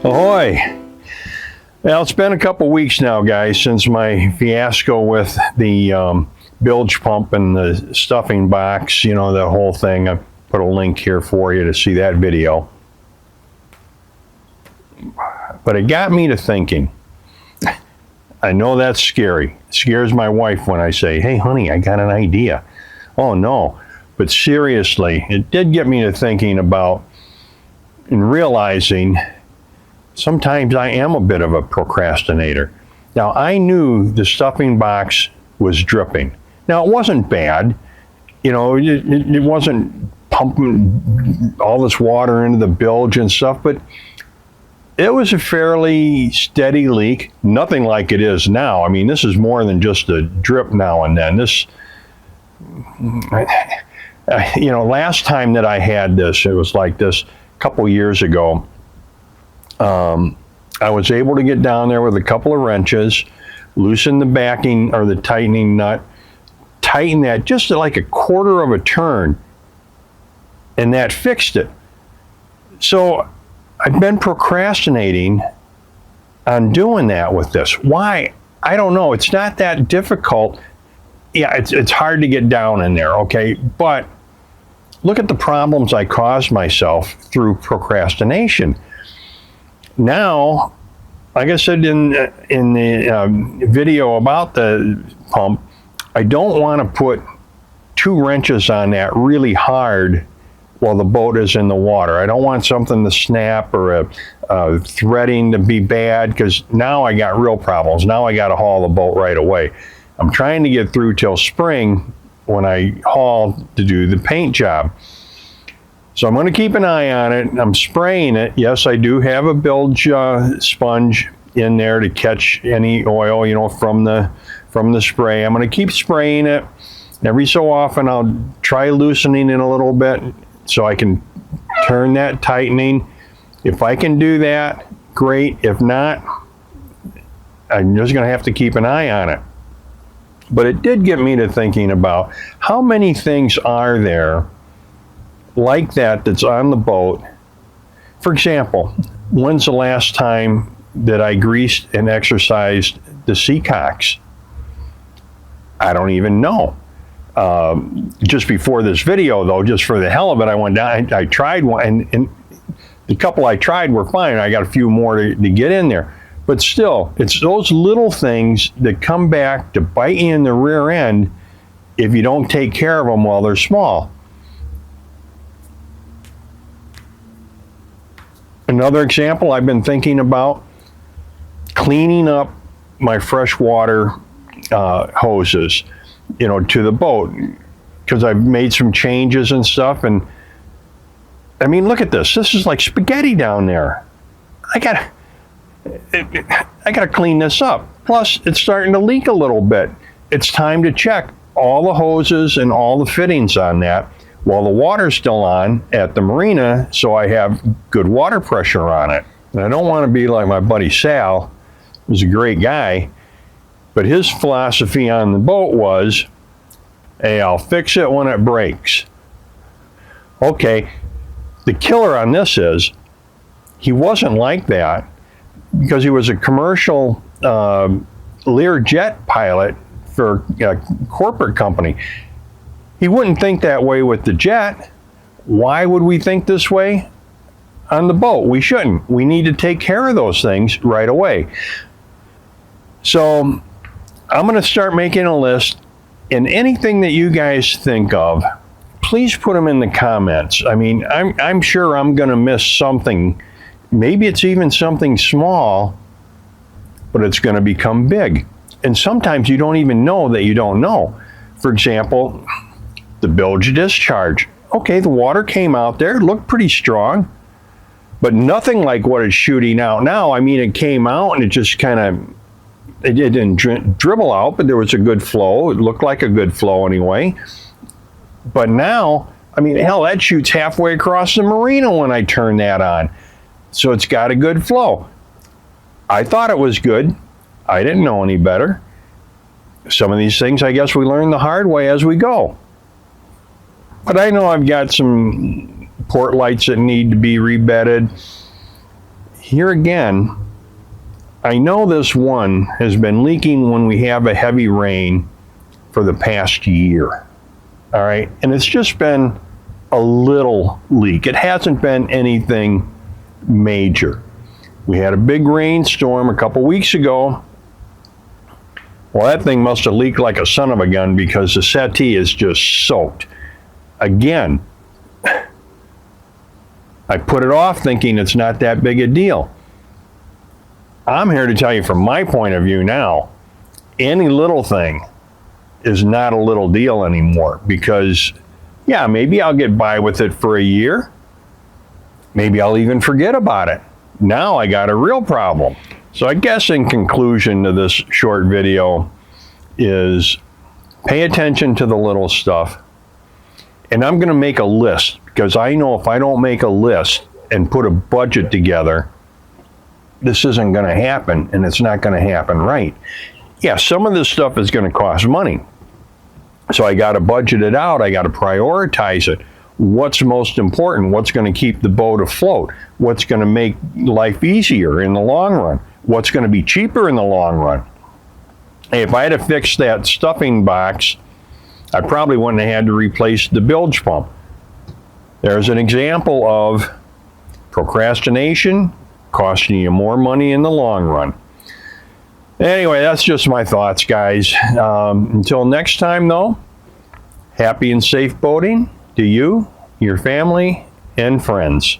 Ahoy! Well, it's been a couple weeks now, guys, since my fiasco with the bilge pump and the stuffing box, you know, the whole thing. I put a link here for you to see that video. But it got me to thinking. I know that's scary. It scares my wife when I say, hey, honey, I got an idea. Oh, no. But seriously, it did get me to thinking about and realizing sometimes I am a bit of a procrastinator. Now, I knew the stuffing box was dripping. Now, it wasn't bad. You know, it wasn't pumping all this water into the bilge and stuff, but it was a fairly steady leak. Nothing like it is now. I mean, this is more than just a drip now and then. This, you know, last time that I had this, it was like this a couple years ago. I was able to get down there with a couple of wrenches, loosen the backing or the tightening nut, tighten that just like a quarter of a turn, and that fixed it. So I've been procrastinating on doing that with this. Why? I don't know. It's not that difficult. Yeah, it's hard to get down in there, okay? But look at the problems I caused myself through procrastination. Now, like I said in the video about the pump, I don't want to put two wrenches on that really hard while the boat is in the water. I don't want something to snap or a threading to be bad, because now I got real problems. Now I got to haul the boat right away. I'm trying to get through till spring when I haul to do the paint job. So I'm going to keep an eye on it. I'm spraying it. Yes, I do have a bilge sponge in there to catch any oil, you know, from the spray. I'm going to keep spraying it. Every so often I'll try loosening it a little bit so I can turn that tightening. If I can do that, great. If not, I'm just going to have to keep an eye on it. But it did get me to thinking about how many things are there like that's on the boat. For example, when's the last time that I greased and exercised the seacocks? I don't even know. Just before this video, though, just for the hell of it, I went down. I tried one, and the couple I tried were fine. I got a few more to get in there. But still, it's those little things that come back to bite you in the rear end if you don't take care of them while they're small. Another example, I've been thinking about cleaning up my freshwater hoses, you know, to the boat, because I've made some changes and stuff. And I mean, look at this. This is like spaghetti down there. I gotta clean this up. Plus, it's starting to leak a little bit. It's time to check all the hoses and all the fittings on that while the water's still on at the marina, so I have good water pressure on it. And I don't want to be like my buddy Sal, who's a great guy, but his philosophy on the boat was, hey, I'll fix it when it breaks. Okay, the killer on this is, he wasn't like that because he was a commercial Learjet pilot for a corporate company. He wouldn't think that way with the jet. Why would we think this way on the boat? We shouldn't. We need to take care of those things right away. So I'm going to start making a list, and anything that you guys think of, please put them in the comments. I mean, I'm sure I'm going to miss something. Maybe it's even something small, but it's going to become big. And sometimes you don't even know that you don't know. For example, the bilge discharge. Okay, the water came out there, it looked pretty strong, but nothing like what it's shooting out now. I mean, it came out and it just kind of, it didn't dribble out, but there was a good flow. It looked like a good flow anyway. But now, I mean, hell, that shoots halfway across the marina when I turn that on. So it's got a good flow. I thought it was good. I didn't know any better. Some of these things, I guess we learn the hard way as we go. But I know I've got some port lights that need to be rebedded. here again, I know this one has been leaking when we have a heavy rain for the past year. All right, and it's just been a little leak. It hasn't been anything major. We had a big rainstorm a couple weeks ago. Well, that thing must have leaked like a son of a gun because the settee is just soaked. Again, I put it off thinking it's not that big a deal. I'm here to tell you from my point of view now, any little thing is not a little deal anymore because, yeah, maybe I'll get by with it for a year. Maybe I'll even forget about it. Now I got a real problem. So I guess in conclusion to this short video is pay attention to the little stuff. And I'm going to make a list because I know if I don't make a list and put a budget together, this isn't going to happen and it's not going to happen right. Yeah, some of this stuff is going to cost money. So I got to budget it out. I got to prioritize it. What's most important? What's going to keep the boat afloat? What's going to make life easier in the long run? What's going to be cheaper in the long run? Hey, if I had to fix that stuffing box, I probably wouldn't have had to replace the bilge pump. There's an example of procrastination costing you more money in the long run. Anyway, that's just my thoughts, guys. Until next time, though, happy and safe boating to you, your family, and friends.